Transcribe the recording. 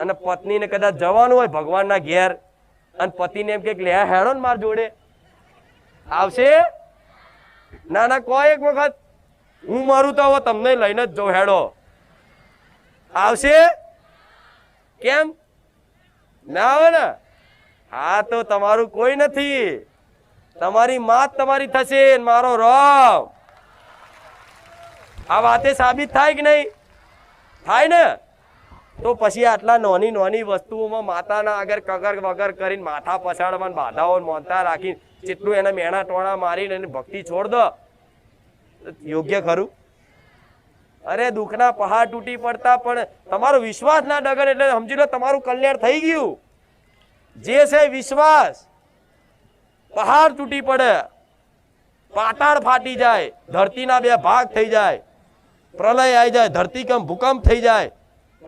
અને પત્નીને કદાચ જવાનું હોય ભગવાનના ઘેર અને પતિને એમ કે લે હેડો ને માર જોડે આવશે? ના ના, કોઈ એક વખત હું મારું તો હવે તમને લઈને જ જાઉં, હેડો આવશે? કેમ ના આવે ને? હા તો તમારું કોઈ નથી, તમારી માત તમારી થશે, મારો રામ. આ વાતે સાબિત થાય કે નહીં થાય ને? તો પછી આટલા નાની નાની વસ્તુઓમાં માતાના આગળ કગર વગર કરીને માથા પછાડવા બાધાઓ મોનતા રાખી જેટલું એને મેણા ટોણા મારીને એની ભક્તિ છોડ દો, યોગ્ય ખરું? અરે દુઃખના પહાડ તૂટી પડતા પણ તમારો વિશ્વાસ ના ડગર એટલે સમજી લો તમારું કલ્યાણ થઈ ગયું. જે છે વિશ્વાસ, પહાડ તૂટી પડે, પાતાળ ફાટી જાય, ધરતીના બે ભાગ થઈ જાય, પ્રલય આવી જાય, ધરતીકંપ ભૂકંપ થઈ જાય,